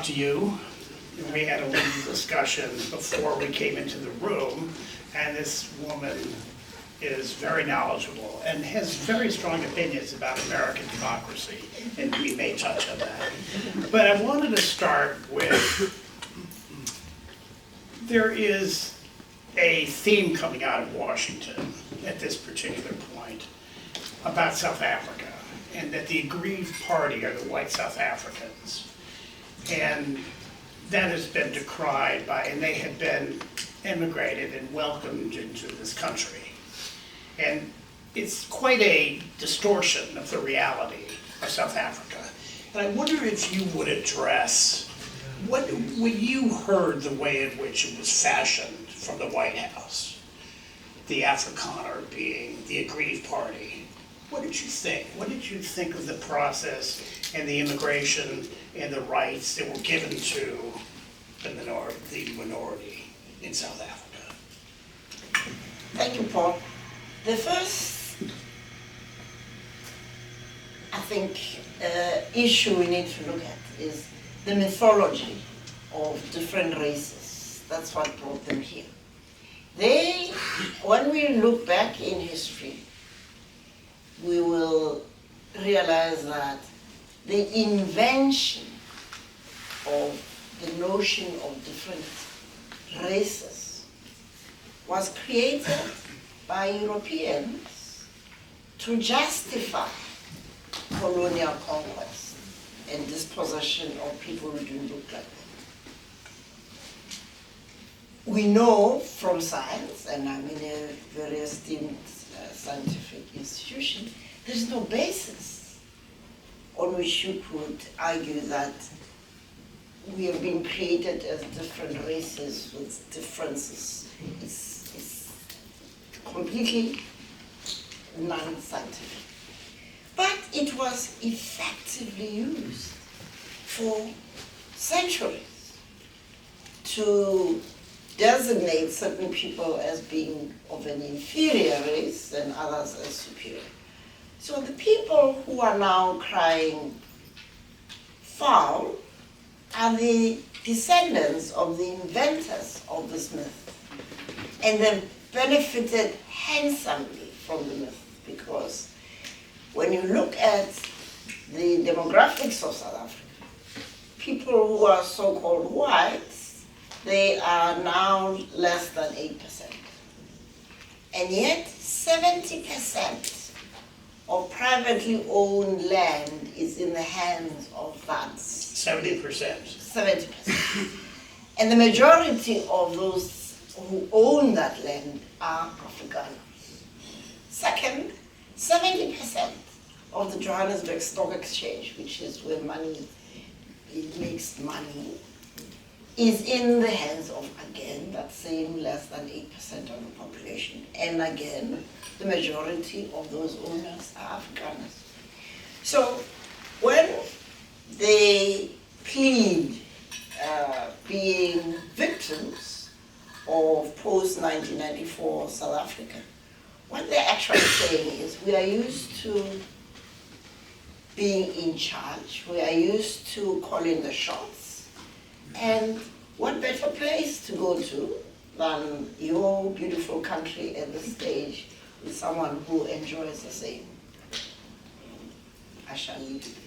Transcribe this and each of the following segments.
talked to you. We had a little discussion before we came into the room, and this woman is very knowledgeable and has very strong opinions about American democracy, and we may touch on that. But I wanted to start with, there is a theme coming out of Washington at this particular point about South Africa, and that the aggrieved party are the white South Africans. And that has been decried by, and they have been immigrated and welcomed into this country. And it's quite a distortion of the reality of South Africa. And I wonder if you would address, when you heard the way in which it was fashioned from the White House, the Afrikaner being the aggrieved party, what did you think? What did you think of the process and the immigration and the rights that were given to the minority in South Africa? Thank you, Paul. The first, I think, issue we need to look at is the mythology of different races. That's what brought them here. When we look back in history, we will realize that the invention of the notion of different races was created by Europeans to justify colonial conquest and dispossession of people who didn't look like them. We know from science, and I'm in a very esteemed scientific institution, there's no basis on which you could argue that we have been created as different races with differences. It's completely non-scientific. But it was effectively used for centuries to designate certain people as being of an inferior race and others as superior. So the people who are now crying foul are the descendants of the inventors of this myth. And they've benefited handsomely from the myth, because when you look at the demographics of South Africa, people who are so-called whites, they are now less than 8%. And yet 70% of privately owned land is in the hands of that. 70%. 70%. And the majority of those who own that land are Afrikaners. Second, 70% of the Johannesburg Stock Exchange, which is where it makes money, is in the hands of, again, that same less than 8% of the population. And again, the majority of those owners are Afrikaners. So when they plead being victims of post-1994 South Africa, what they're actually saying is we are used to being in charge, we are used to calling the shots, and what better place to go to than your beautiful country at this stage with someone who enjoys the same. I shall leave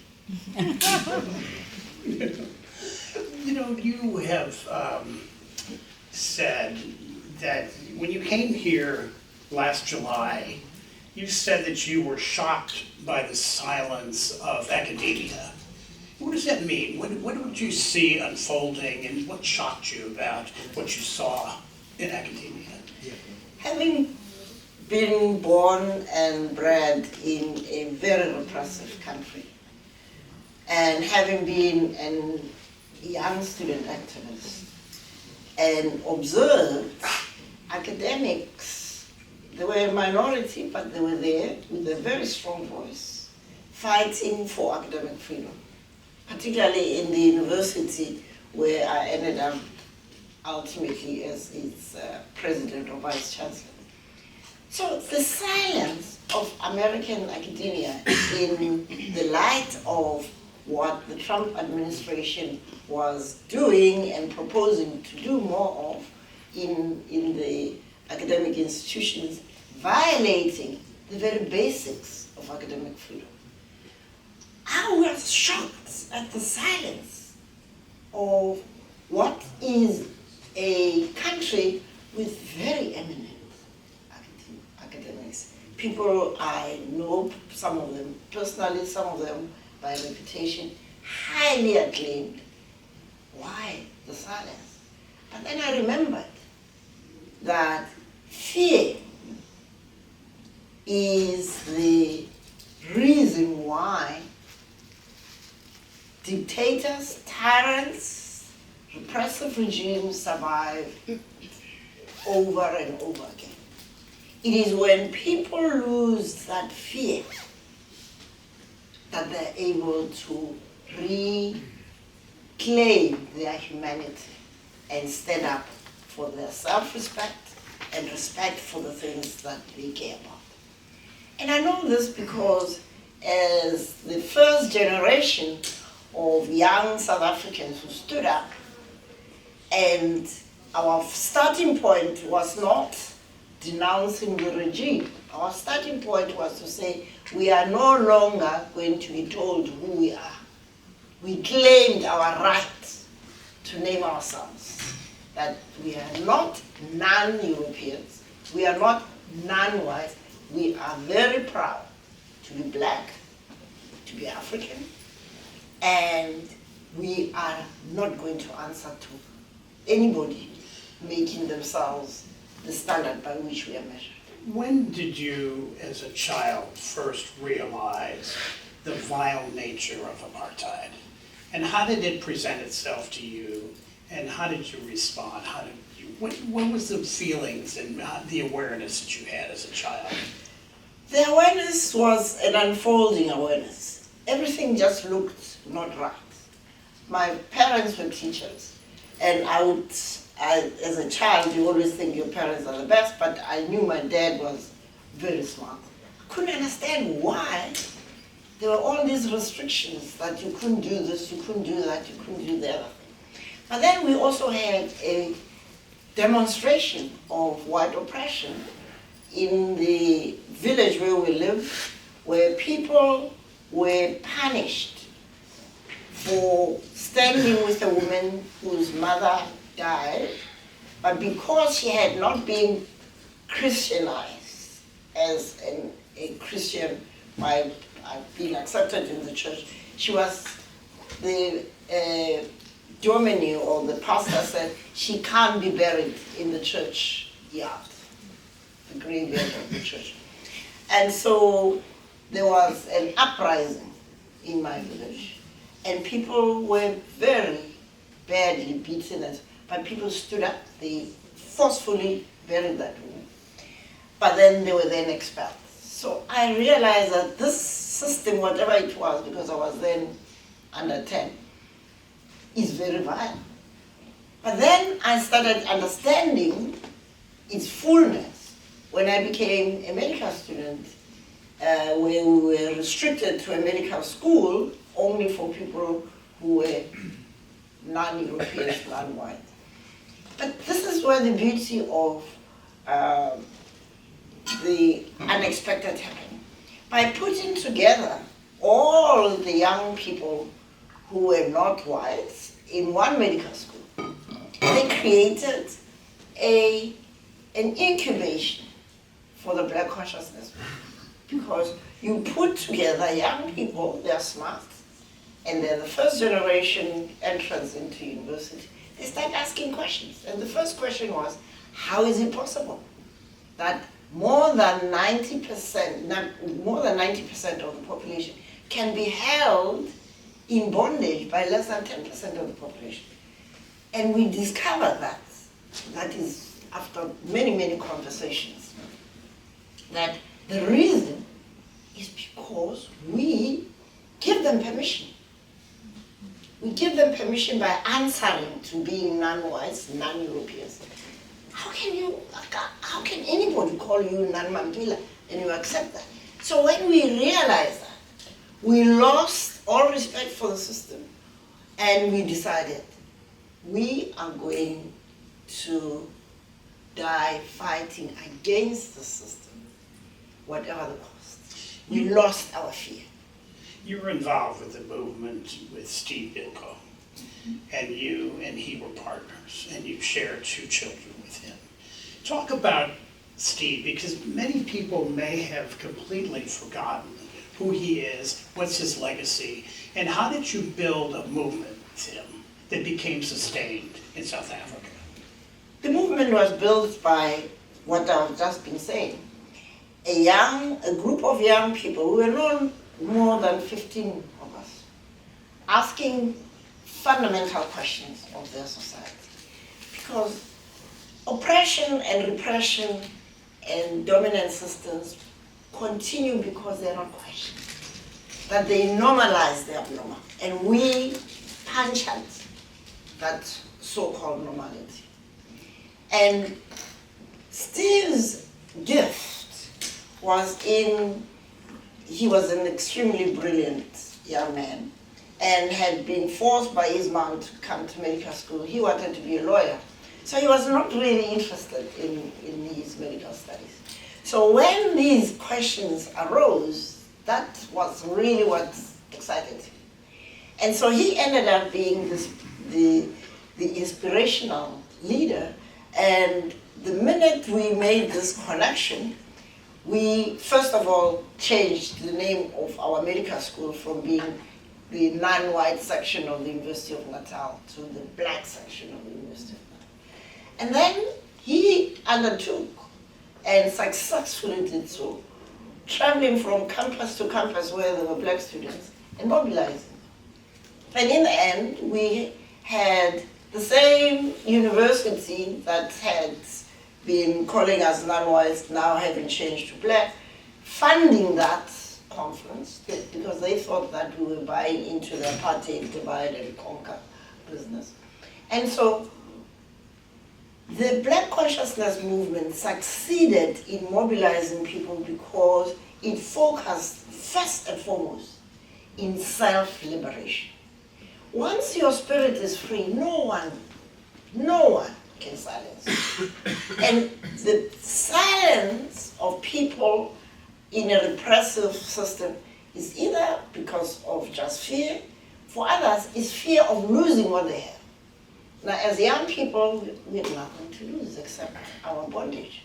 it. You know, you have said that when you came here last July, you said that you were shocked by the silence of academia. What does that mean? What did you see unfolding, and what shocked you about what you saw in academia? Having been born and bred in a very repressive country, and having been a young student activist, and observed academics, they were a minority, but they were there with a very strong voice, fighting for academic freedom, particularly in the university where I ended up ultimately as its president or vice chancellor. So the silence of American academia in the light of what the Trump administration was doing and proposing to do more of in the academic institutions, violating the very basics of academic freedom. I was shocked at the silence of what is a country with very eminent academics. People I know, some of them personally, some of them by reputation, highly acclaimed. Why the silence? But then I remembered that fear is the reason why dictators, tyrants, repressive regimes survive over and over again. It is when people lose that fear that they're able to reclaim their humanity and stand up for their self-respect and respect for the things that they care about. And I know this because as the first generation of young South Africans who stood up, and our starting point was not denouncing the regime. Our starting point was to say, we are no longer going to be told who we are. We claimed our right to name ourselves, that we are not non-Europeans, we are not non-white, we are very proud to be black, to be African, and we are not going to answer to anybody making themselves the standard by which we are measured. When did you, as a child, first realize the vile nature of apartheid? And how did it present itself to you? And how did you respond? What was the feelings and the awareness that you had as a child? The awareness was an unfolding awareness. Everything just looked not right. My parents were teachers, and as a child, you always think your parents are the best, but I knew my dad was very smart. I couldn't understand why there were all these restrictions that you couldn't do this, you couldn't do that, you couldn't do the other thing. But then we also had a demonstration of white oppression in the village where we lived, where people were punished for standing with a woman whose mother died, but because she had not been Christianized as a Christian by being accepted in the church, she was the dominee or the pastor said she can't be buried in the church yard, the graveyard of the church. And so there was an uprising in my village, and people were very badly beaten, but people stood up, they forcefully buried that woman. But then they were then expelled. So I realized that this system, whatever it was, because I was then under 10, is very violent. But then I started understanding its fullness when I became a medical student, where we were restricted to a medical school only for people who were non-Europeans, non-white. But this is where the beauty of the unexpected happened. By putting together all the young people who were not whites in one medical school, they created an incubation for the Black consciousness. Because you put together young people, they're smart, and they're the first generation entrance into university. They start asking questions. And the first question was, how is it possible that more than 90% of the population can be held in bondage by less than 10% of the population? And we discovered that is after many, many conversations, that the reason is because we give them permission. We give them permission by answering to being non-whites, non-Europeans. How can anybody call you non-Mamphela and you accept that? So when we realized that, we lost all respect for the system, and we decided we are going to die fighting against the system, whatever the cost. We lost our fear. You were involved with the movement with Steve Biko, and you and he were partners, and you shared 2 children with him. Talk about Steve, because many people may have completely forgotten who he is, what's his legacy, and how did you build a movement with him that became sustained in South Africa? The movement was built by what I've just been saying. A group of young people, we were no more than 15 of us, asking fundamental questions of their society. Because oppression and repression and dominant systems continue because they're not questioned. That they normalize the abnormal. And we punch at that so-called normality. And Steve's gift was he was an extremely brilliant young man and had been forced by his mom to come to medical school. He wanted to be a lawyer. So he was not really interested in his medical studies. So when these questions arose, that was really what excited him. And so he ended up being the inspirational leader. And the minute we made this connection, we first of all changed the name of our medical school from being the non-white section of the University of Natal to the black section of the University of Natal. And then he undertook and successfully did so, traveling from campus to campus where there were black students and mobilizing. And in the end, we had the same university that had been calling us non-whites, now having changed to black, funding that conference because they thought that we were buying into the apartheid divide and conquer business. And so the Black Consciousness movement succeeded in mobilizing people because it focused first and foremost in self-liberation. Once your spirit is free, no one can silence you. And the silence of people in a repressive system is either because of just fear, for others is fear of losing what they have. Now, as young people, we had nothing to lose except our bondage.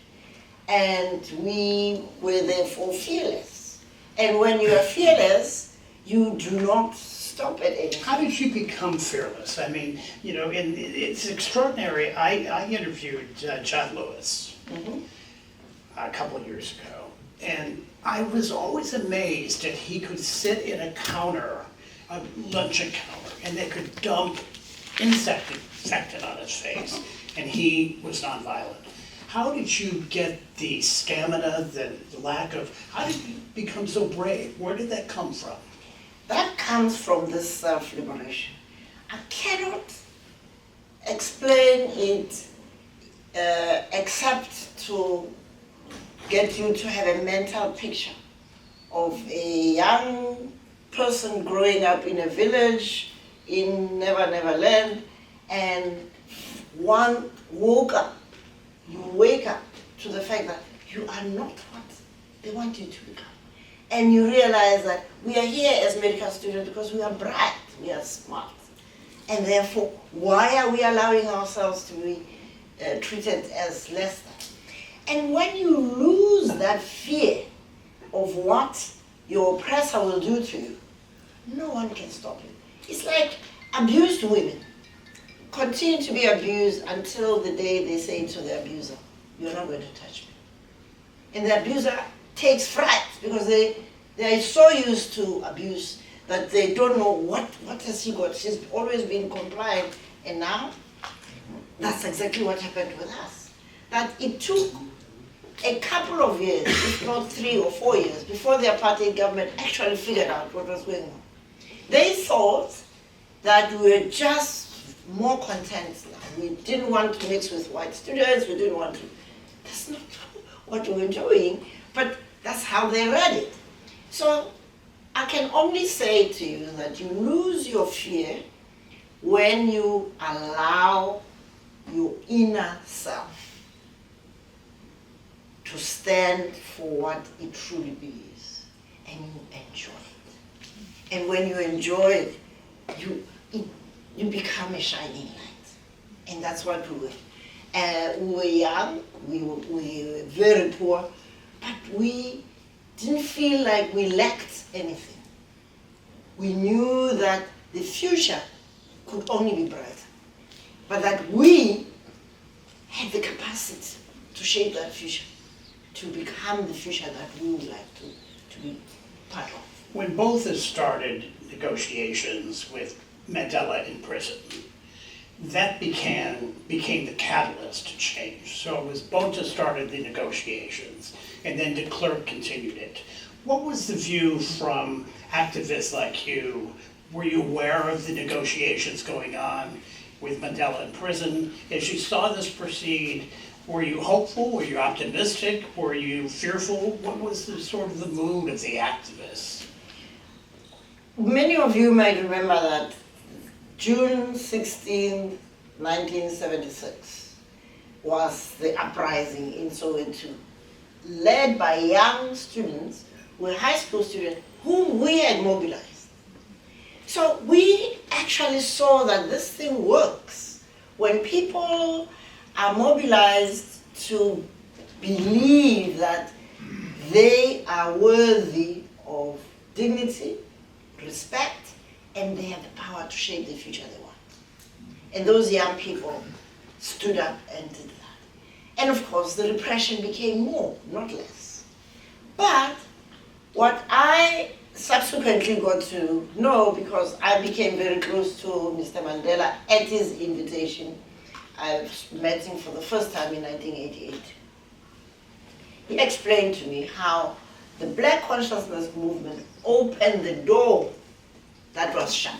And we were therefore fearless. And when you are fearless, you do not stop at anything. How did you become fearless? I mean, you know, it's extraordinary. I interviewed John Lewis a couple of years ago, and I was always amazed that he could sit in a luncheon counter, and they could dump insecticide on his face, and he was nonviolent. How did you get the stamina, the lack of, how did you become so brave? Where did that come from? That comes from this self-liberation. I cannot explain it except to get you to have a mental picture of a young person growing up in a village in Never Never Land, and one woke up. You wake up to the fact that you are not what they want you to become. And you realize that we are here as medical students because we are bright, we are smart. And therefore, why are we allowing ourselves to be treated as less than? And when you lose that fear of what your oppressor will do to you, no one can stop it. It's like abused women continue to be abused until the day they say to the abuser, "You're not going to touch me." And the abuser takes fright because they are so used to abuse that they don't know what has she got. She's always been compliant, and now that's exactly what happened with us. That it took a couple of years, if not 3 or 4 years, before the apartheid government actually figured out what was going on. They thought that we were just more content now. We didn't want to mix with white students, we didn't want to. That's not what we were doing, but that's how they read it. So I can only say to you that you lose your fear when you allow your inner self to stand for what it truly is, and you enjoy it. And when you enjoy it, you become a shining light. And that's what we were. We were young, we were very poor, but we didn't feel like we lacked anything. We knew that the future could only be brighter, but that we had the capacity to shape that future, to become the future that we would like to be part of. When Botha started negotiations with Mandela in prison, that became the catalyst to change. So it was Botha started the negotiations, and then de Klerk continued it. What was the view from activists like you? Were you aware of the negotiations going on with Mandela in prison? As you saw this proceed, were you hopeful? Were you optimistic? Were you fearful? What was the sort of the mood of the activists? Many of you might remember that June 16, 1976 was the uprising in Soweto, led by young students, were high school students, whom we had mobilized. So we actually saw that this thing works. When people are mobilized to believe that they are worthy of dignity, respect, and they have the power to shape the future they want. And those young people stood up and did that. And of course, the repression became more, not less. But what I subsequently got to know, because I became very close to Mr. Mandela at his invitation, I met him for the first time in 1988. He explained to me how the Black Consciousness Movement opened the door that was shut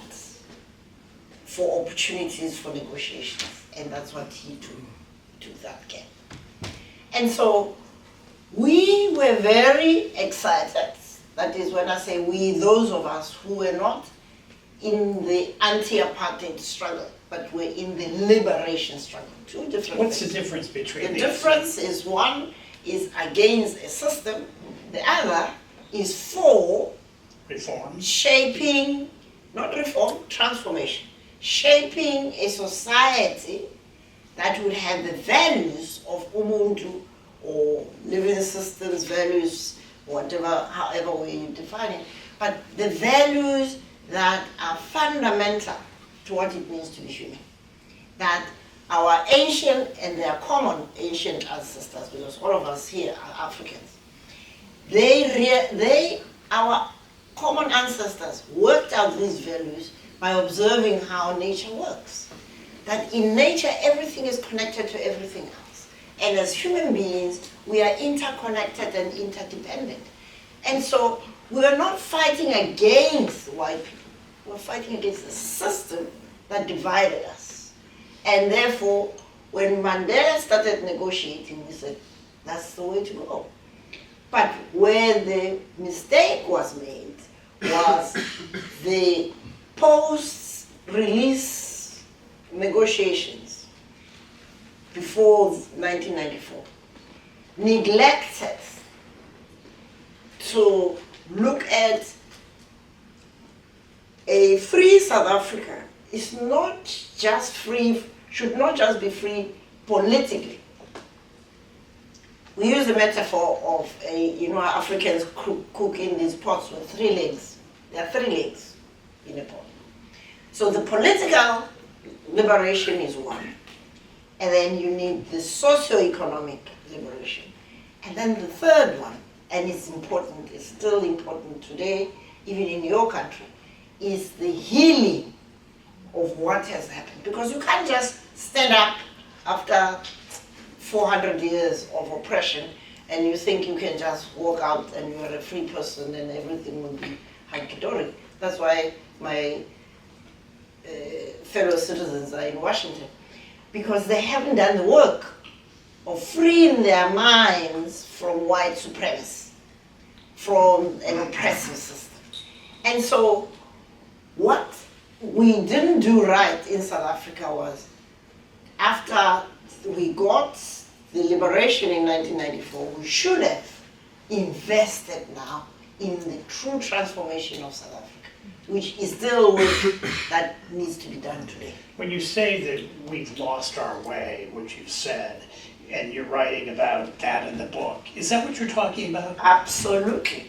for opportunities for negotiations, and that's what he took that game. And so we were very excited. That is when I say we, those of us who were not in the anti-apartheid struggle, but were in the liberation struggle. Two different What's things. the difference between The these? difference is one is against a system, the other is for Reform? shaping, not reform, transformation, shaping a society that would have the values of Ubuntu or living systems, values, whatever, however way you define it, but the values that are fundamental to what it means to be human. That our ancient, and they are common ancient ancestors, because all of us here are Africans, our common ancestors worked out these values by observing how nature works. That in nature, everything is connected to everything else. And as human beings, we are interconnected and interdependent. And so we are not fighting against white people. We're fighting against the system that divided us. And therefore, when Mandela started negotiating, we said, that's the way to go. But where the mistake was made was the post-release negotiations before 1994 neglected to look at a free South Africa is not just free, should not just be free politically. We use the metaphor of Africans cook in these pots with 3 legs. There are 3 legs in a pot. So the political liberation is one. And then you need the socio-economic liberation. And then the third one, and it's important, it's still important today, even in your country, is the healing of what has happened. Because you can't just stand up after 400 years of oppression and you think you can just walk out and you're a free person and everything will be hunky-dory. That's why my fellow citizens are in Washington, because they haven't done the work of freeing their minds from white supremacy, from an oppressive system. And so what we didn't do right in South Africa was, after we got the liberation in 1994, we should have invested now in the true transformation of South Africa, which is still work that needs to be done today. When you say that we've lost our way, which you've said, and you're writing about that in the book, is that what you're talking about? Absolutely.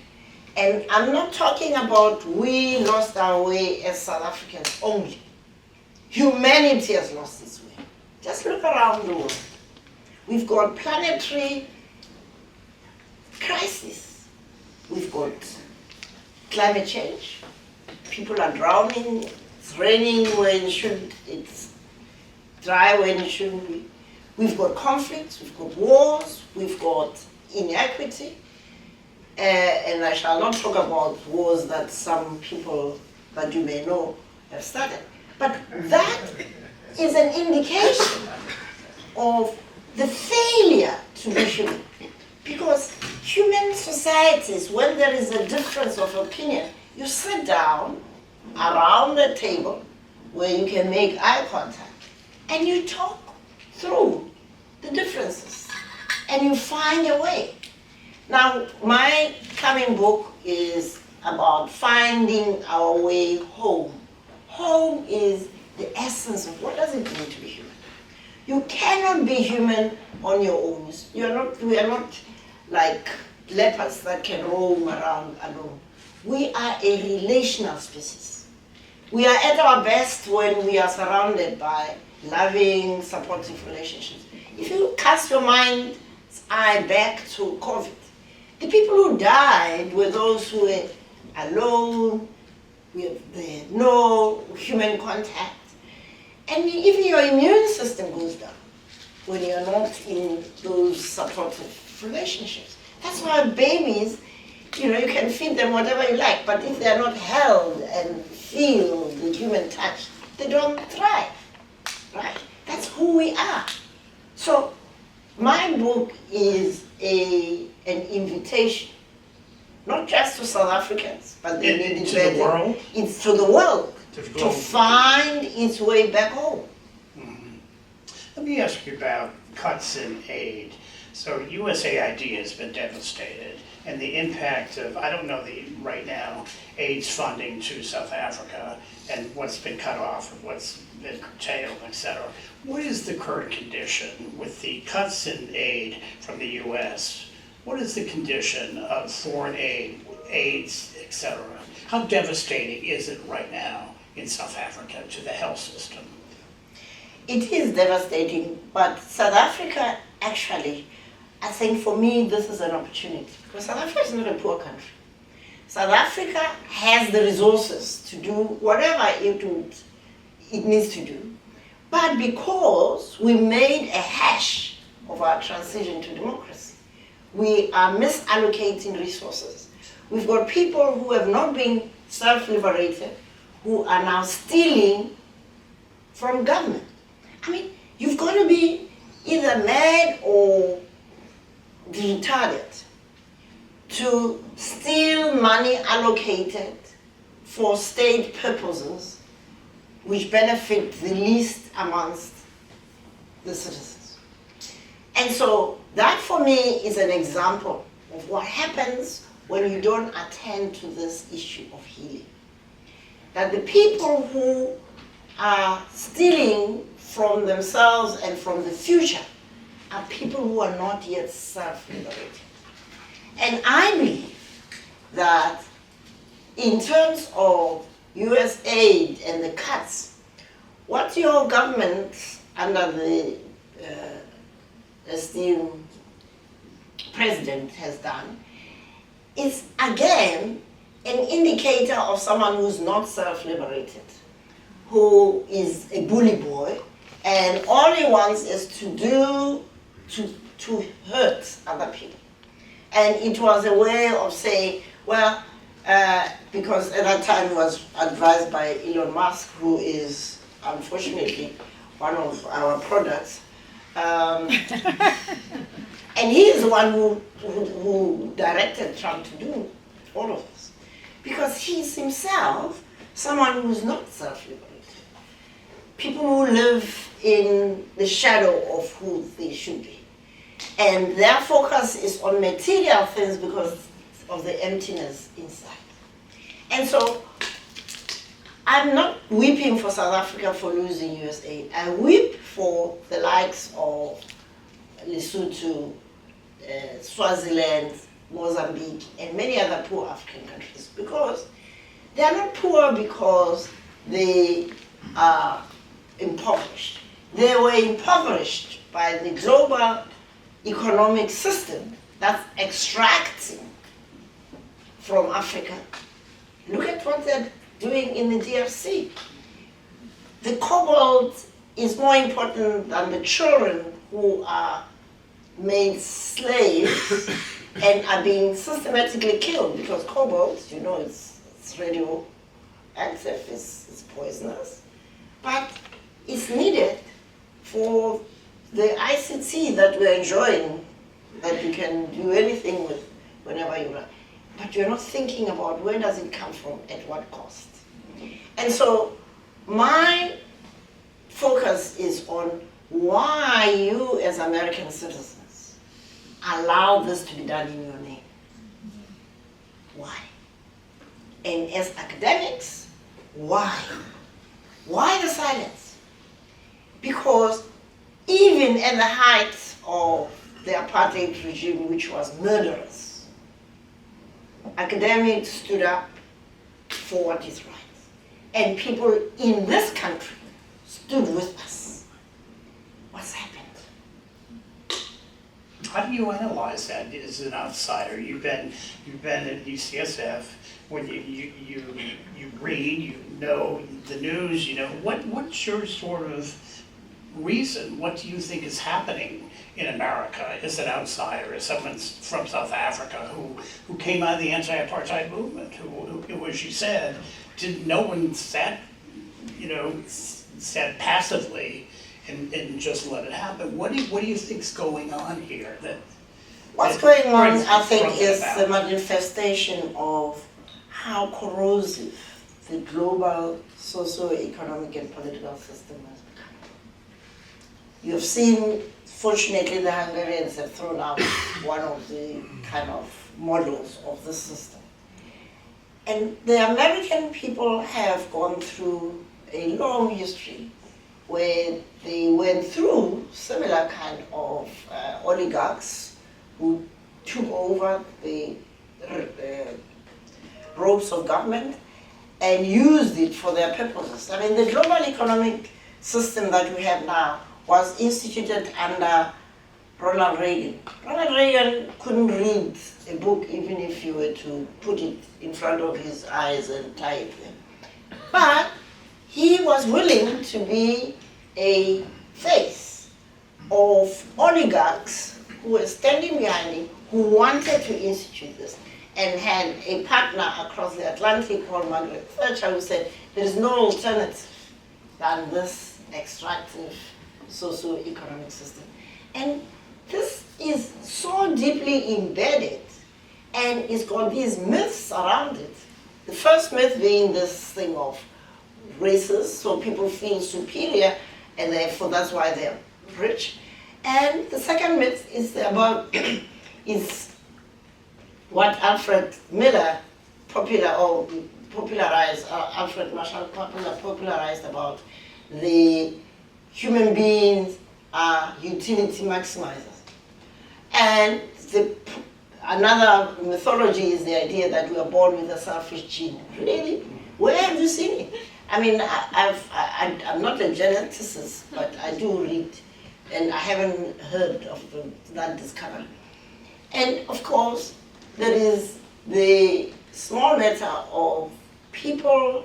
And I'm not talking about we lost our way as South Africans only. Humanity has lost its way. Just look around the world. We've got planetary crisis. We've got climate change. People are drowning. It's raining when it shouldn't. It's dry when it shouldn't be. We've got conflicts. We've got wars. We've got inequity. And I shall not talk about wars that some people that you may know have started. But that is an indication of the failure to be human. Because human societies, when there is a difference of opinion, you sit down around a table where you can make eye contact and you talk through the differences and you find a way. Now, my coming book is about finding our way home. Home is the essence of what does it mean to be human. You cannot be human on your own. We are not like leopards that can roam around alone. We are a relational species. We are at our best when we are surrounded by loving, supportive relationships. If you cast your mind's eye back to COVID, the people who died were those who were alone, they had no human contact. And even your immune system goes down when you're not in those supportive relationships. That's why babies, you can feed them whatever you like, but if they're not held and feel the human touch, they don't thrive, right? That's who we are. So my book is an invitation, not just to South Africans, but they need it better. The world? It's to the world, to find its way back home. Mm-hmm. Let me ask you about cuts in aid. So USAID has been devastated, and the impact of, I don't know right now, AIDS funding to South Africa, and what's been cut off, and what's been curtailed, etc. What is the current condition with the cuts in aid from the US? What is the condition of foreign aid, AIDS, etc.? How devastating is it right now in South Africa to the health system? It is devastating, but South Africa actually, I think for me this is an opportunity, because South Africa is not a poor country. South Africa has the resources to do whatever it needs to do, but because we made a hash of our transition to democracy, we are misallocating resources. We've got people who have not been self-liberated, who are now stealing from government. I mean, you've got to be either mad or retarded to steal money allocated for state purposes which benefit the least amongst the citizens. And so that for me is an example of what happens when you don't attend to this issue of healing. That the people who are stealing from themselves and from the future are people who are not yet self-liberated. And I believe that in terms of US aid and the cuts, what your government under the esteemed president has done is again an indicator of someone who's not self-liberated, who is a bully boy, and all he wants is to hurt other people. And it was a way of saying, well, because at that time he was advised by Elon Musk, who is unfortunately one of our products. And he is the one who directed Trump to do all of this. because he's himself someone who's not self-liberated. People who live in the shadow of who they should be. And their focus is on material things because of the emptiness inside. And so, I'm not weeping for South Africa for losing USAID. I weep for the likes of Lesotho, Swaziland, Mozambique, and many other poor African countries, because they are not poor because they are impoverished. They were impoverished by the global economic system that's extracting from Africa. Look at what they're doing in the DRC. The cobalt is more important than the children who are made slaves and are being systematically killed, because cobalt, you know, it's radioactive, it's poisonous, but it's needed for the ICT that we're enjoying, that you can do anything with whenever you want. But you're not thinking about where does it come from, at what cost. And so my focus is on why you as American citizens allow this to be done in your name. Why? And as academics, why? Why the silence? Because even at the height of the apartheid regime, which was murderous, academics stood up for what is right. And people in this country stood with us. What's happened? How do you analyze that as an outsider? You've been at UCSF. When you read, you know the news. You know what's your sort of reason? What do you think is happening in America as an outsider, as someone from South Africa who came out of the anti-apartheid movement, who, as you said, no one sat passively and just let it happen. What do you think's going on here? What's going on, I think, is the manifestation of how corrosive the global socio-economic and political system has become. You have seen, fortunately, the Hungarians have thrown out one of the kind of models of the system. And the American people have gone through a long history where they went through similar kind of oligarchs who took over the ropes of government and used it for their purposes. I mean, the global economic system that we have now was instituted under Ronald Reagan. Ronald Reagan couldn't read a book even if you were to put it in front of his eyes and type them. But he was willing to be a face of oligarchs who were standing behind him, who wanted to institute this, and had a partner across the Atlantic called Margaret Thatcher, who said there is no alternative than this extractive socio-economic system. And this is so deeply embedded, and it's got these myths around it. The first myth being this thing of races, so people feel superior, and therefore that's why they're rich. And the second myth is about is what Alfred Miller popularized, Alfred Marshall popularized about the human beings are utility maximizers. And another mythology is the idea that we are born with a selfish gene. Really? Where have you seen it? I mean, I'm not a geneticist, but I do read, and I haven't heard of that discovery. And of course, there is the small matter of people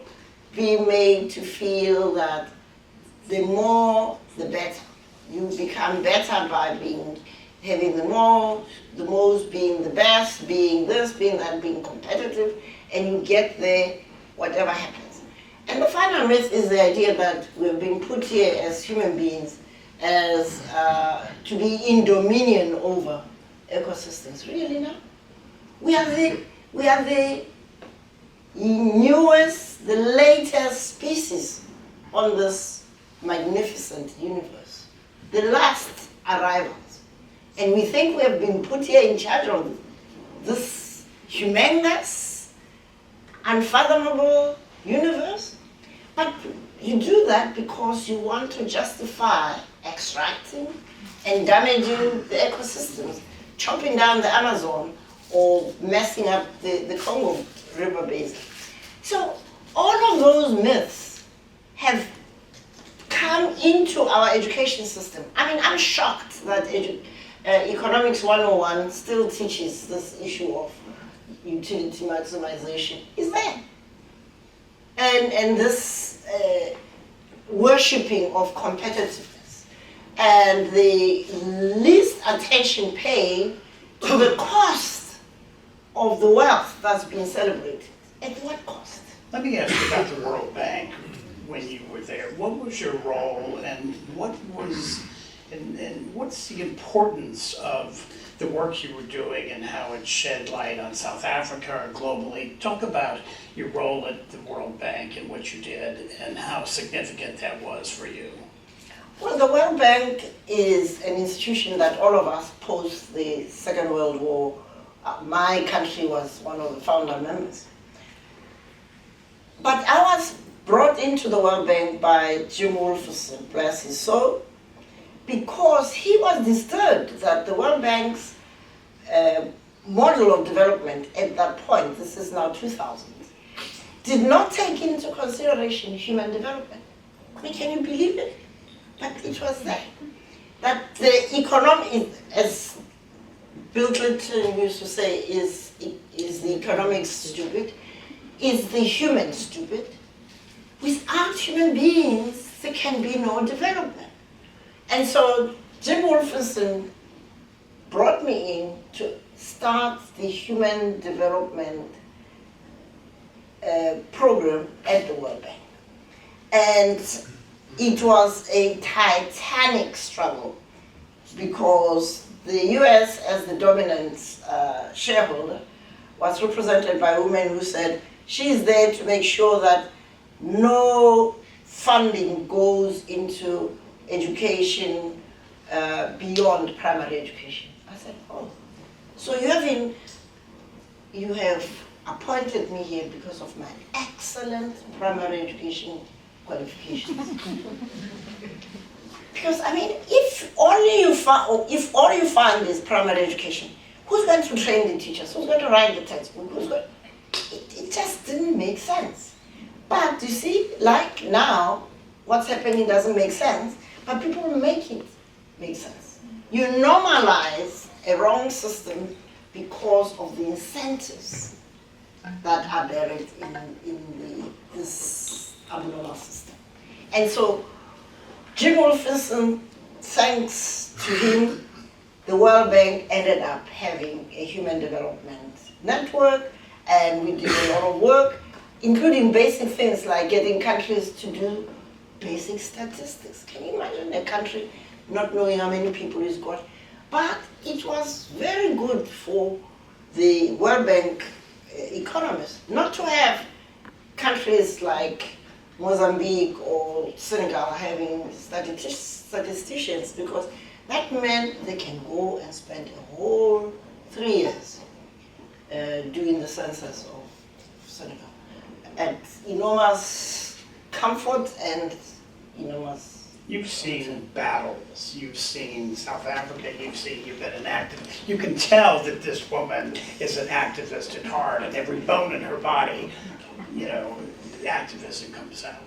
being made to feel that the more, the better. You become better by having the most, being the best, being this, being that, being competitive, and you get there whatever happens. And the final myth is the idea that we've been put here as human beings as to be in dominion over ecosystems. Really, no? We are the newest, the latest species on this magnificent universe, the last arrivals. And we think we have been put here in charge of this humongous, unfathomable universe. But you do that because you want to justify extracting and damaging the ecosystems, chopping down the Amazon or messing up the Congo River basin. So all of those myths have come into our education system. I mean, I'm shocked that Economics 101 still teaches this issue of utility maximization is there. And this worshipping of competitiveness and the least attention paid to the cost of the wealth that's being celebrated. At what cost? Let me ask you about the World Bank when you were there. What was your role and what's the importance of the work you were doing and how it shed light on South Africa or globally? Talk about your role at the World Bank and what you did and how significant that was for you. Well, the World Bank is an institution that all of us post the Second World War, my country was one of the founder members. But I was brought into the World Bank by Jim Wolferson, bless his soul, because he was disturbed that the World Bank's model of development at that point, this is now 2000, did not take into consideration human development. I mean, can you believe it? But it was there. That the economy, as Bill Clinton used to say, is the economics stupid? Is the human stupid? Without human beings, there can be no development. And so Jim Wolferson brought me in to start the human development program at the World Bank. And it was a titanic struggle because the US, as the dominant shareholder, was represented by women who said she's there to make sure that no funding goes into education beyond primary education. I said, oh, so you have appointed me here because of my excellent primary education qualifications. Because I mean, if all you find is primary education, who's going to train the teachers? Who's going to write the textbook? It just didn't make sense. But you see, like now, what's happening doesn't make sense, but people make it make sense. You normalize a wrong system because of the incentives that are buried in this abnormal system. And so, Jim Wolferson, thanks to him, the World Bank ended up having a human development network, and we did a lot of work, including basic things like getting countries to do basic statistics. Can you imagine a country not knowing how many people it's got? But it was very good for the World Bank economists not to have countries like Mozambique or Senegal having statisticians, because that meant they can go and spend a whole 3 years doing the census of Senegal at enormous comfort and enormous. You've seen battles, you've seen South Africa, you've been an activist. You can tell that this woman is an activist at heart, and every bone in her body, activism comes out.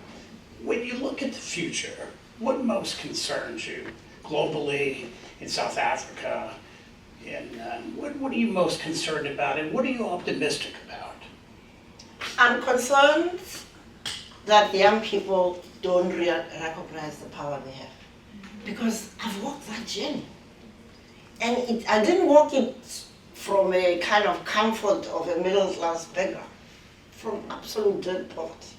When you look at the future, what most concerns you globally in South Africa, and what are you most concerned about, and what are you optimistic about? I'm concerned that the young people don't recognize the power they have. Because I've walked that journey. And I didn't walk it from a kind of comfort of a middle class background, from absolute dirt poverty.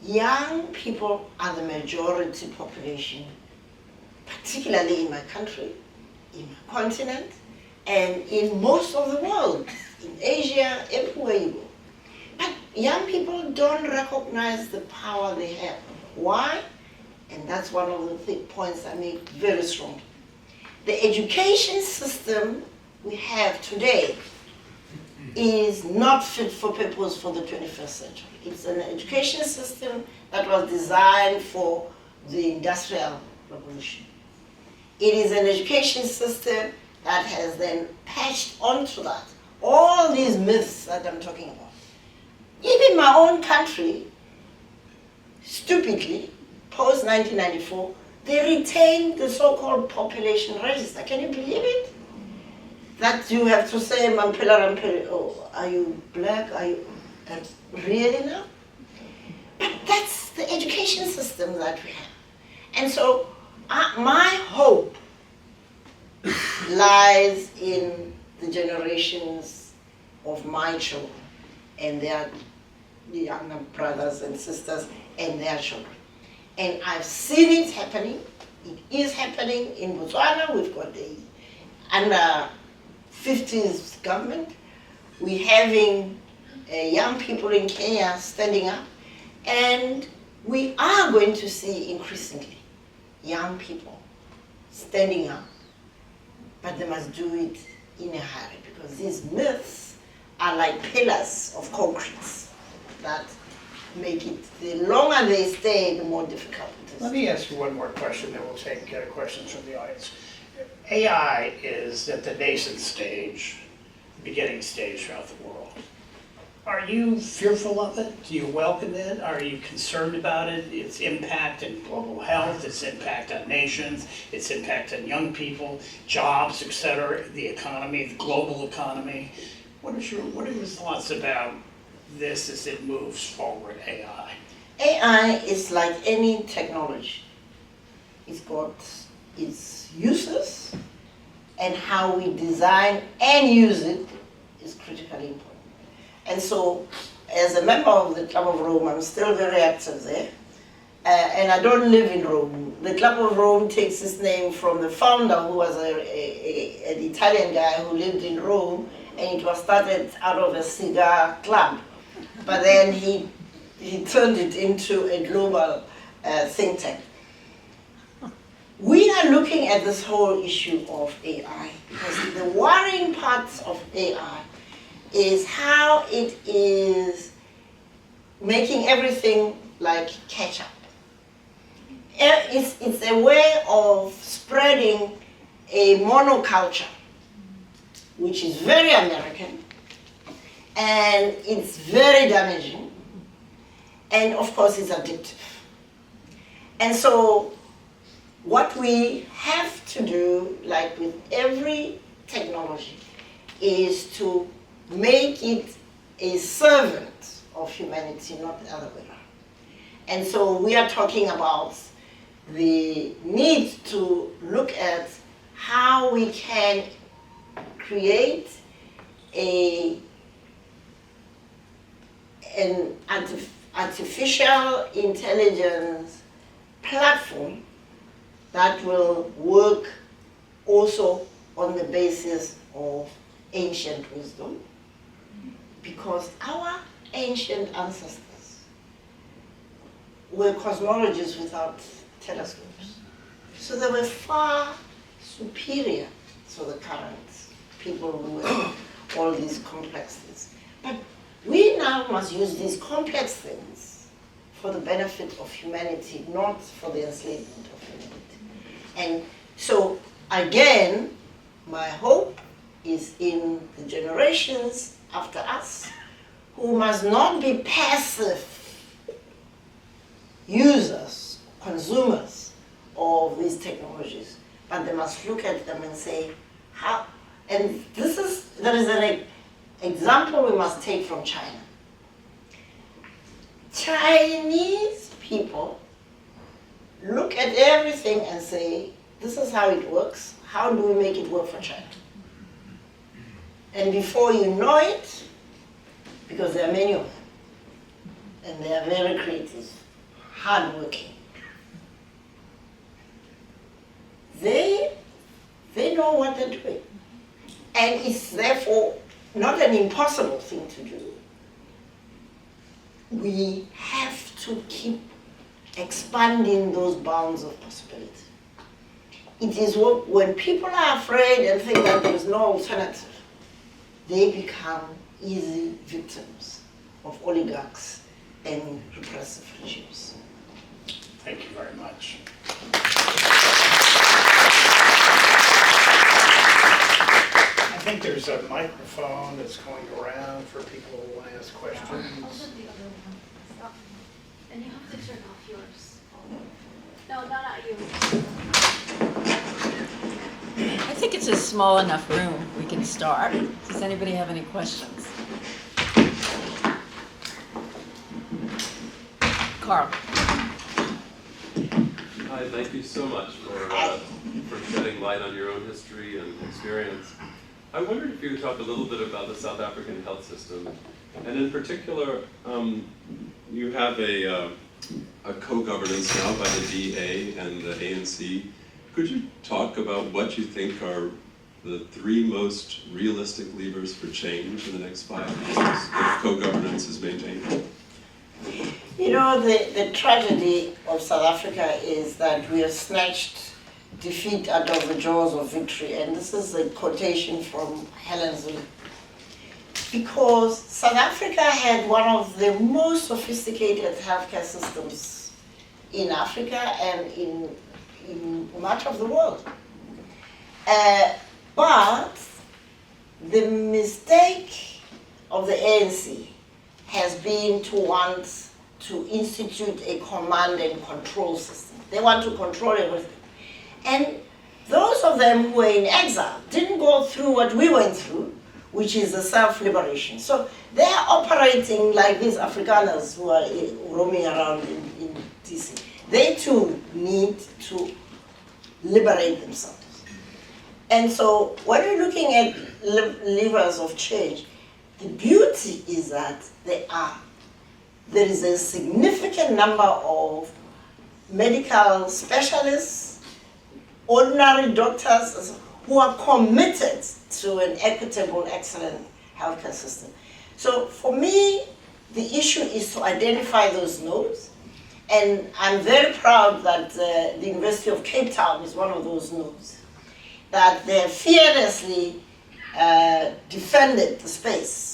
Young people are the majority population, particularly in my country, in my continent, and in most of the world, in Asia, everywhere you go. But young people don't recognize the power they have. Why? And that's one of the points I make very strongly. The education system we have today is not fit for purpose for the 21st century. It's an education system that was designed for the Industrial Revolution. It is an education system that has then patched onto that all these myths that I'm talking about. Even my own country, stupidly, post-1994, they retained the so-called population register. Can you believe it? That you have to say, Mamphela Ramphele, oh, are you black? Are you really now? But that's the education system that we have. And so my hope lies in the generations of my children and their younger brothers and sisters and their children. And I've seen it happening. It is happening in Botswana. We've got the under 50s government. We're having young people in Kenya standing up. And we are going to see increasingly young people standing up. But they must do it in a hurry, because these myths are like pillars of concrete that make it, the longer they stay, the more difficult it is. Let me ask you one more question, then we'll take questions from the audience. AI is at the nascent stage, beginning stage throughout the world. Are you fearful of it? Do you welcome it? Are you concerned about it? Its impact on global health, its impact on nations, its impact on young people, jobs, etc., the economy, the global economy. What are your thoughts about this as it moves forward, AI? AI is like any technology. It's got its uses, and how we design and use it is critically important. And so, as a member of the Club of Rome, I'm still very active there. And I don't live in Rome. The Club of Rome takes its name from the founder, who was an Italian guy who lived in Rome, and it was started out of a cigar club. But then he turned it into a global think tank. We are looking at this whole issue of AI, because the worrying parts of AI is how it is making everything like ketchup. It's a way of spreading a monoculture, which is very American, and it's very damaging, and of course it's addictive. And so what we have to do, like with every technology, is to make it a servant of humanity, not the other way around. And so we are talking about the need to look at how we can create an artificial intelligence platform that will work also on the basis of ancient wisdom, because our ancient ancestors were cosmologists without telescopes. So they were far superior to the current people who were all these complex things. But we now must use these complex things for the benefit of humanity, not for the enslavement of humanity. And so, again, my hope is in the generations after us, who must not be passive users, consumers of these technologies, but they must look at them and say, how, and there is an example we must take from China. Chinese people look at everything and say, this is how it works, how do we make it work for China? And before you know it, because there are many of them, and they are very creative, hardworking, they know what they're doing. And it's therefore not an impossible thing to do. We have to keep expanding those bounds of possibility. It is when people are afraid and think that there is no alternative, they become easy victims of oligarchs and repressive regimes. Thank you very much. I think there's a microphone that's going around for people who want to ask questions. Also the other one. Stop. And you have to turn off yours. No, not yours. I think it's a small enough room. We can start. Does anybody have any questions? Carl. Hi, thank you so much for shedding light on your own history and experience. I wondered if you could talk a little bit about the South African health system, and in particular, you have a co-governance now by the DA and the ANC. Could you talk about what you think are the three most realistic levers for change in the next 5 years if co-governance is maintained? You know, the tragedy of South Africa is that we have snatched defeat out of the jaws of victory, and this is a quotation from Helen Zille. Because South Africa had one of the most sophisticated healthcare systems in Africa and in much of the world. But the mistake of the ANC has been to want to institute a command and control system. They want to control everything. And those of them who were in exile didn't go through what we went through, which is a self-liberation. So they are operating like these Afrikaners who are roaming around in DC. They too need to liberate themselves. And so when you're looking at levers of change, the beauty is that there is a significant number of medical specialists, ordinary doctors who are committed to an equitable, excellent healthcare system. So for me, the issue is to identify those nodes. And I'm very proud that the University of Cape Town is one of those nodes, that they fearlessly defended the space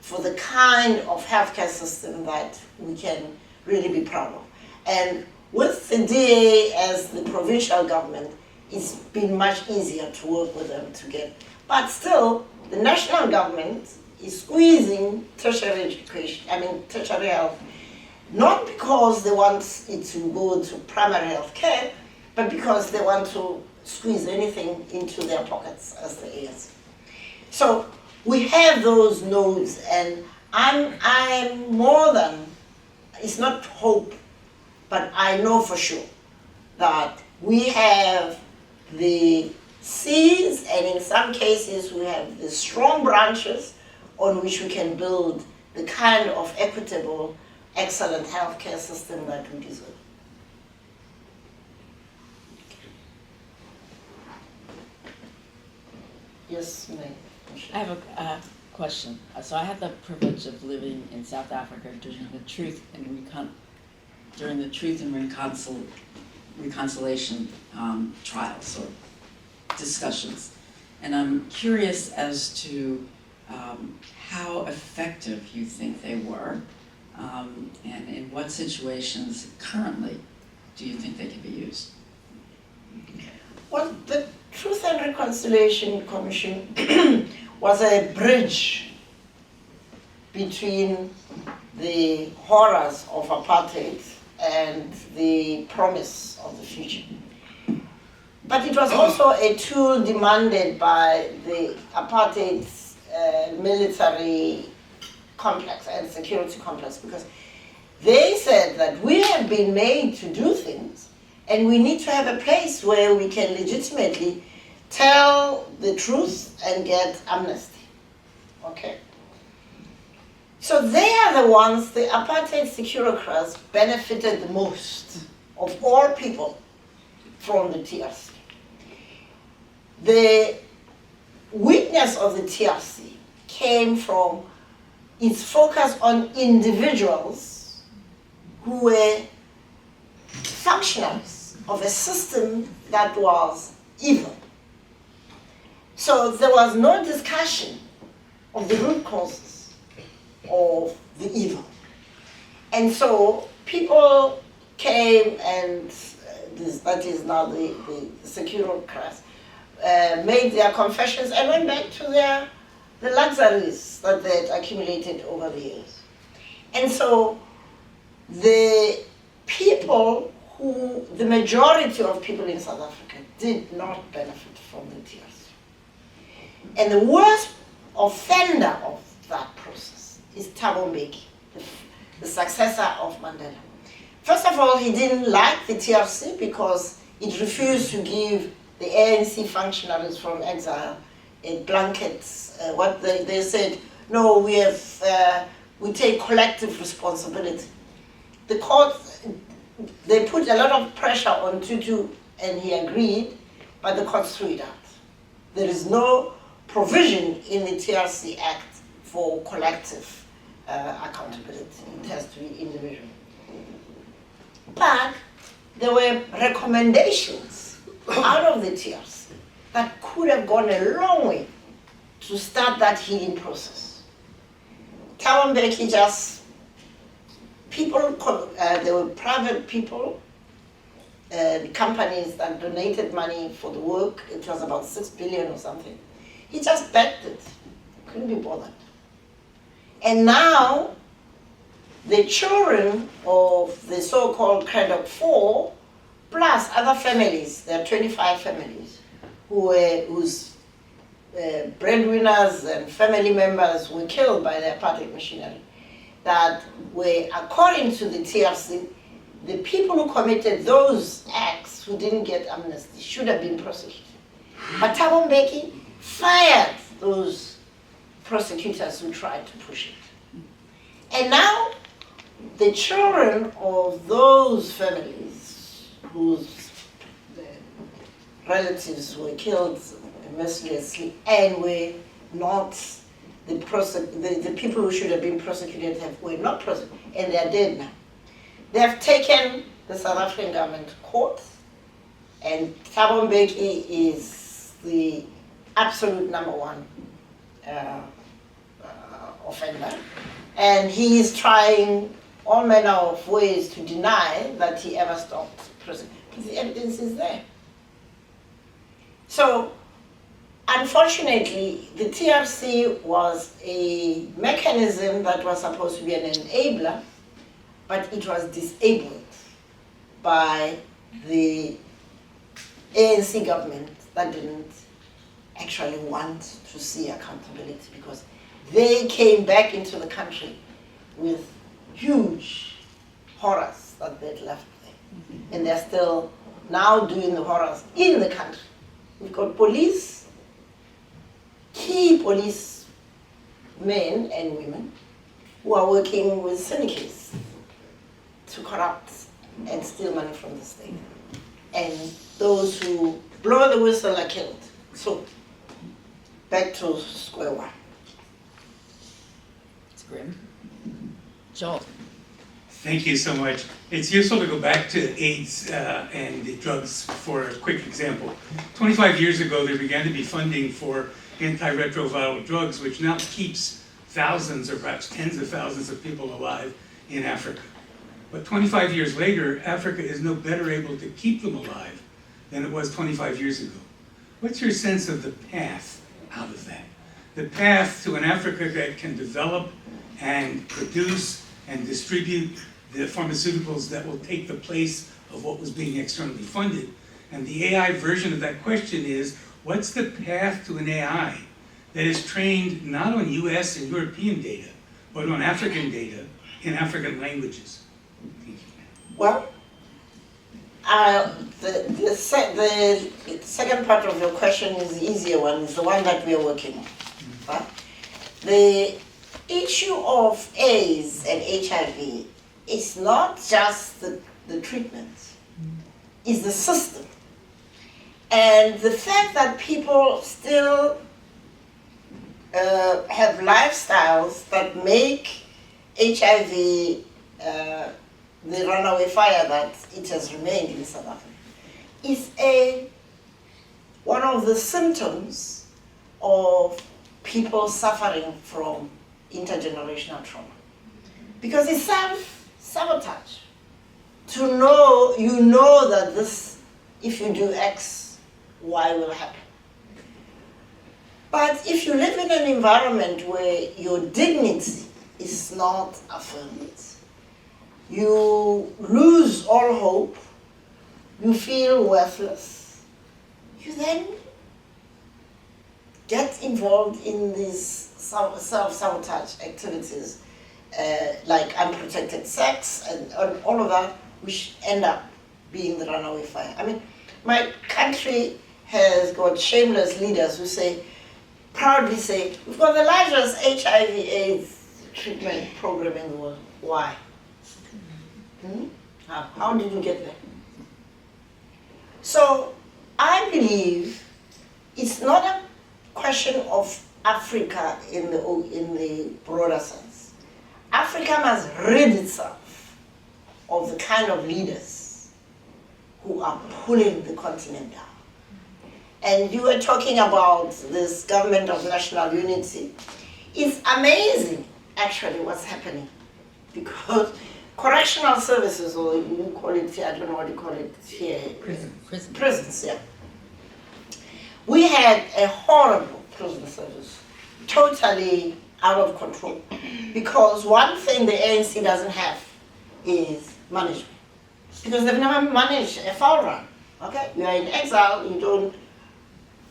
for the kind of healthcare system that we can really be proud of. And with the DA as the provincial government, it's been much easier to work with them to get. But still, the national government is squeezing tertiary education, tertiary health, not because they want it to go to primary health care, but because they want to squeeze anything into their pockets as the ANC. So we have those nodes, and I'm more than, it's not hope, but I know for sure that we have the seeds, and in some cases we have the strong branches on which we can build the kind of equitable, excellent healthcare system that we deserve. Yes, ma'am. I have a question. So I had the privilege of living in South Africa during the Truth and Reconciliation trials or discussions, and I'm curious as to how effective you think they were, and in what situations currently do you think they can be used? Well, the Truth and Reconciliation Commission was a bridge between the horrors of apartheid and the promise of the future. But it was also a tool demanded by the apartheid military complex and security complex, because they said that we have been made to do things and we need to have a place where we can legitimately tell the truth and get amnesty. Okay? So they are the ones, the apartheid securocrats benefited the most of all people from the TRC. The weakness of the TRC came from its focus on individuals who were functionaries of a system that was evil. So there was no discussion of the root causes of the evil. And so people came and, that is now the secular class, made their confessions and went back to the luxuries that they had accumulated over the years. And so the people the majority of people in South Africa did not benefit from the TRC. And the worst offender of that process is Thabo Mbeki, the successor of Mandela. First of all, he didn't like the TRC because it refused to give the ANC functionaries from exile a blanket, what they said, no, we take collective responsibility. The court, they put a lot of pressure on Tutu and he agreed, but the court threw it out. There is no provision in the TRC Act for collective accountability. It has to be individual. But there were recommendations out of the TRC that could have gone a long way to start that healing process. Thabo Mbeki just, there were private people, companies that donated money for the work. It was about 6 billion or something. He just backed it, couldn't be bothered. And now, the children of the so-called Craddock 4, plus other families, there are 25 families, whose breadwinners and family members were killed by the apartheid machinery, that were, according to the TRC, the people who committed those acts who didn't get amnesty should have been prosecuted. But Thabo Mbeki fired those prosecutors who tried to push it. And now, the children of those families whose relatives were killed mercilessly and were not the people who should have been prosecuted were not prosecuted, and they are dead now. They have taken the South African government to court, and Thabo Mbeki is the absolute #1 offender, and he is trying all manner of ways to deny that he ever stopped prosecuting. But the evidence is there. So, unfortunately, the TRC was a mechanism that was supposed to be an enabler, but it was disabled by the ANC government that didn't actually want to see accountability, because they came back into the country with huge horrors that they'd left there. And they're still now doing the horrors in the country. We've got police, key police men and women who are working with syndicates to corrupt and steal money from the state. And those who blow the whistle are killed. So, back to square one. It's grim. Joel. Thank you so much. It's useful to go back to AIDS and the drugs for a quick example. 25 years ago, there began to be funding for antiretroviral drugs, which now keeps thousands or perhaps tens of thousands of people alive in Africa. But 25 years later, Africa is no better able to keep them alive than it was 25 years ago. What's your sense of the path out of that? The path to an Africa that can develop and produce and distribute the pharmaceuticals that will take the place of what was being externally funded. And the AI version of that question is, what's the path to an AI that is trained not on US and European data, but on African data in African languages? Thank you. Well, the second part of your question is the easier one, is the one that we are working on. Right? The issue of AIDS and HIV is not just the treatment, it's the system. And the fact that people still have lifestyles that make HIV the runaway fire that it has remained in South Africa is one of the symptoms of people suffering from intergenerational trauma. Because it's self-sabotage. To know, you know that this, if you do X, Y will happen. But if you live in an environment where your dignity is not affirmed, you lose all hope, you feel worthless, you then get involved in these self-sabotage activities like unprotected sex and all of that, which end up being the runaway fire. I mean, my country has got shameless leaders who proudly say, we've got the largest HIV/AIDS treatment program in the world. Why? How did you get there? So I believe it's not a question of Africa in the broader sense. Africa must rid itself of the kind of leaders who are pulling the continent down. And you were talking about this government of national unity. It's amazing, actually, what's happening. Because correctional services, or you call it, I don't know what you call it here. Prisons, yeah. We had a horrible prison service, totally out of control. Because one thing the ANC doesn't have is management. Because they've never managed a foul run, okay? You are in exile, you don't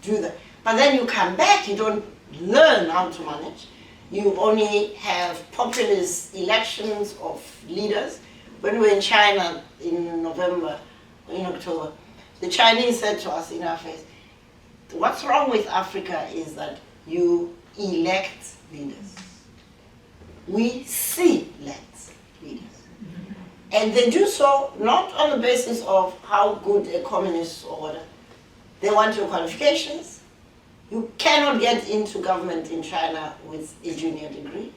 do that. But then you come back, you don't learn how to manage. You only have populist elections of leaders. When we were in China in October, the Chinese said to us in our face, what's wrong with Africa is that you elect leaders. We select leaders. And they do so not on the basis of how good a communist or whatever. They want your qualifications. You cannot get into government in China with a junior degree,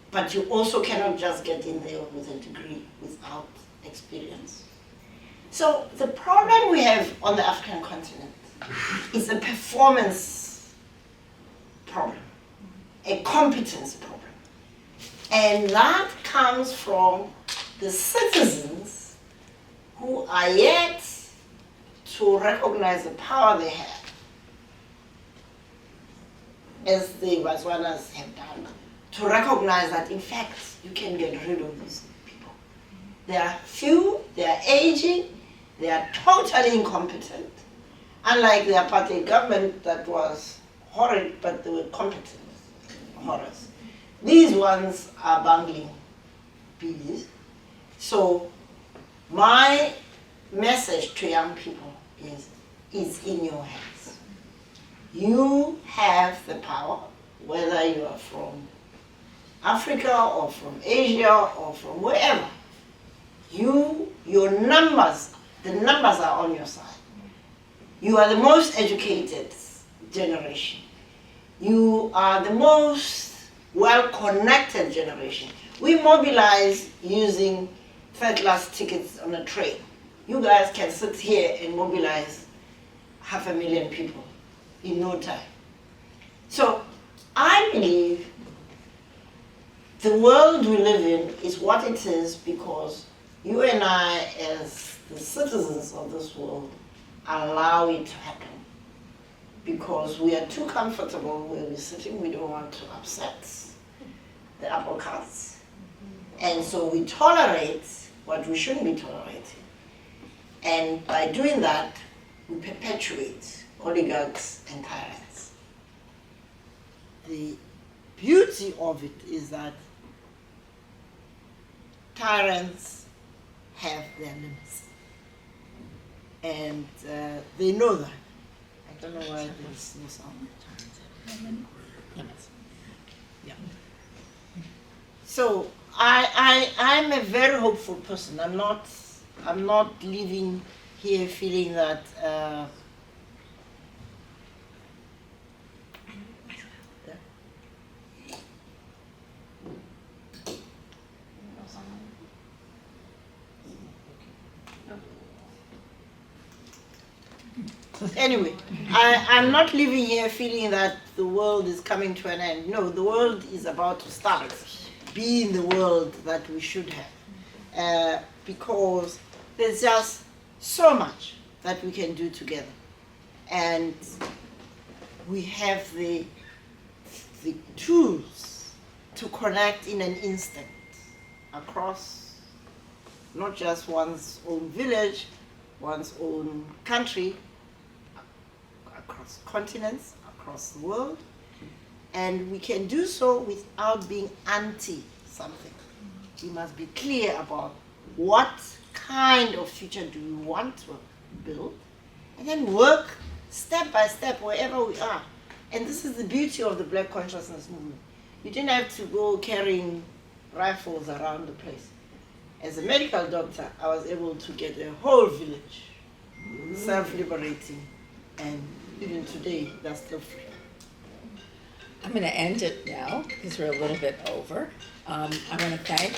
but you also cannot just get in there with a degree without experience. So the problem we have on the African continent is a performance problem, a competence problem. And that comes from the citizens who are yet to recognize the power they have, as the Botswanas have done, to recognize that in fact you can get rid of these people. They are few, they are aging, they are totally incompetent. Unlike the apartheid government that was horrid, but they were competent horrors. These ones are bungling bees. So my message to young people is, it's in your hands. You have the power, whether you are from Africa or from Asia or from wherever. Your numbers, the numbers are on your side. You are the most educated generation. You are the most well-connected generation. We mobilize using third-class tickets on a train. You guys can sit here and mobilize 500,000 people in no time. So I believe the world we live in is what it is because you and I, as the citizens of this world, allow it to happen. Because we are too comfortable where we're sitting, we don't want to upset the apple carts. And so we tolerate what we shouldn't be tolerating. And by doing that, we perpetuate oligarchs and tyrants. The beauty of it is that tyrants have their limits. And they know that. I don't know why there's no sound. Yeah. So I'm a very hopeful person. I'm not leaving here feeling that Anyway, I'm not living here feeling that the world is coming to an end. No, the world is about to start being the world that we should have. Because there's just so much that we can do together. And we have the tools to connect in an instant across not just one's own village, one's own country, across continents, across the world. And we can do so without being anti-something. We must be clear about what kind of future do we want to build, and then work step by step wherever we are. And this is the beauty of the Black Consciousness Movement. You didn't have to go carrying rifles around the place. As a medical doctor, I was able to get a whole village self-liberating, and even today, they're still free. I'm going to end it now because we're a little bit over. I want to thank